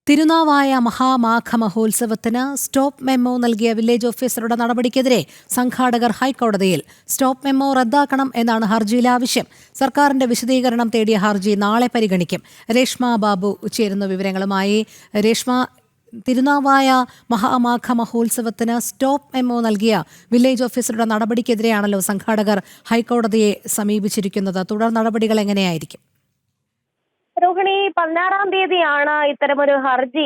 തിരുനാവായ മഹാമാഘ മഹോത്സവത്തിന് stop memo നൽകിയ village ഓഫീസറുടെ നടപടിക്കെതിരെ സംഘാടകർ ഹൈക്കോടതിയിൽ. സ്റ്റോപ്പ് മെമ്മോ റദ്ദാക്കണം എന്നാണ് ഹർജിയിലെ ആവശ്യം. സർക്കാരിന്റെ വിശദീകരണം തേടിയ ഹർജി നാളെ പരിഗണിക്കും. രേഷ്മ ബാബു ചേരുന്ന വിവരങ്ങളുമായി. രേഷ്മ, തിരുനാവായ മഹാമാഘ മഹോത്സവത്തിന് സ്റ്റോപ്പ് മെമ്മോ നൽകിയ വില്ലേജ് ഓഫീസറുടെ നടപടിക്കെതിരെയാണല്ലോ സംഘാടകർ ഹൈക്കോടതിയെ സമീപിച്ചിരിക്കുന്നത്. തുടർ നടപടികൾ എങ്ങനെയായിരിക്കും? രോഹിണി, 16-ാം തീയതിയാണ് ഇത്തരമൊരു ഹർജി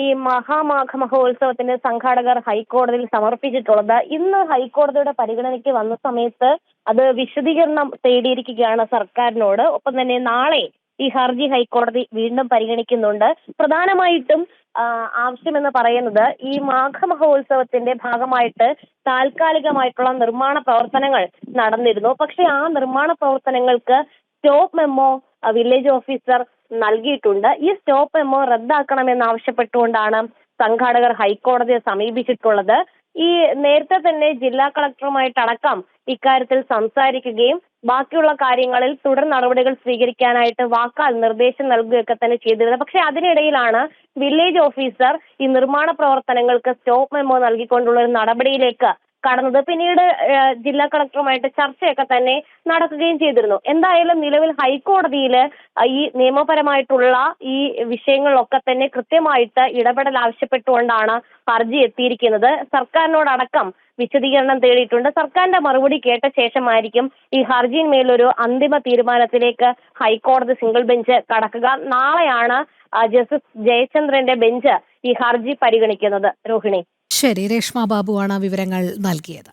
ഈ മഹാമാഘ മഹോത്സവത്തിന്റെ സംഘാടകർ ഹൈക്കോടതിയിൽ സമർപ്പിച്ചിട്ടുള്ളത്. ഇന്ന് ഹൈക്കോടതിയുടെ പരിഗണനയ്ക്ക് വന്ന സമയത്ത് അത് വിശദീകരണം തേടിയിരിക്കുകയാണ് സർക്കാരിനോട്. ഒപ്പം തന്നെ നാളെ ഈ ഹർജി ഹൈക്കോടതി വീണ്ടും പരിഗണിക്കുന്നുണ്ട്. പ്രധാനമായിട്ടും ആവശ്യമെന്ന് പറയുന്നത് ഈ മാഘ മഹോത്സവത്തിന്റെ ഭാഗമായിട്ട് താൽക്കാലികമായിട്ടുള്ള നിർമ്മാണ പ്രവർത്തനങ്ങൾ നടന്നിരുന്നു. പക്ഷെ ആ നിർമ്മാണ പ്രവർത്തനങ്ങൾക്ക് സ്റ്റോപ്പ് മെമ്മോ വില്ലേജ് ഓഫീസർ നൽകിയിട്ടുണ്ട്. ഈ സ്റ്റോപ്പ് മെമ്മോ റദ്ദാക്കണമെന്നാവശ്യപ്പെട്ടുകൊണ്ടാണ് സംഘാടകർ ഹൈക്കോടതിയെ സമീപിച്ചിട്ടുള്ളത്. ഈ നേരത്തെ തന്നെ ജില്ലാ കളക്ടറുമായിട്ടടക്കം ഇക്കാര്യത്തിൽ സംസാരിക്കുകയും ബാക്കിയുള്ള കാര്യങ്ങളിൽ തുടർ നടപടികൾ സ്വീകരിക്കാനായിട്ട് വാക്കാൽ നിർദ്ദേശം നൽകുകയൊക്കെ തന്നെ ചെയ്തിരുന്നത്. പക്ഷെ അതിനിടയിലാണ് വില്ലേജ് ഓഫീസർ ഈ നിർമ്മാണ പ്രവർത്തനങ്ങൾക്ക് സ്റ്റോപ്പ് മെമ്മോ നൽകിക്കൊണ്ടുള്ള ഒരു നടപടിയിലേക്ക് കടന്നത്. പിന്നീട് ജില്ലാ കളക്ടറുമായിട്ട് ചർച്ചയൊക്കെ തന്നെ നടക്കുകയും ചെയ്തിരുന്നു. എന്തായാലും നിലവിൽ ഹൈക്കോടതിയിൽ ഈ നിയമപരമായിട്ടുള്ള ഈ വിഷയങ്ങളിലൊക്കെ തന്നെ കൃത്യമായിട്ട് ഇടപെടൽ ആവശ്യപ്പെട്ടുകൊണ്ടാണ് ഹർജി എത്തിയിരിക്കുന്നത്. സർക്കാരിനോടടക്കം വിശദീകരണം തേടിയിട്ടുണ്ട്. സർക്കാരിന്റെ മറുപടി കേട്ട ശേഷമായിരിക്കും ഈ ഹർജിയിന്മേലൊരു അന്തിമ തീരുമാനത്തിലേക്ക് ഹൈക്കോടതി സിംഗിൾ ബെഞ്ച് കടക്കുക. നാളെയാണ് ജസ്റ്റിസ് ജയചന്ദ്രന്റെ ബെഞ്ച് ഈ ഹർജി പരിഗണിക്കുന്നത്. രോഹിണി. ശരി, രേഷ്മ ബാബുവാണ് വിവരങ്ങൾ നൽകിയത്.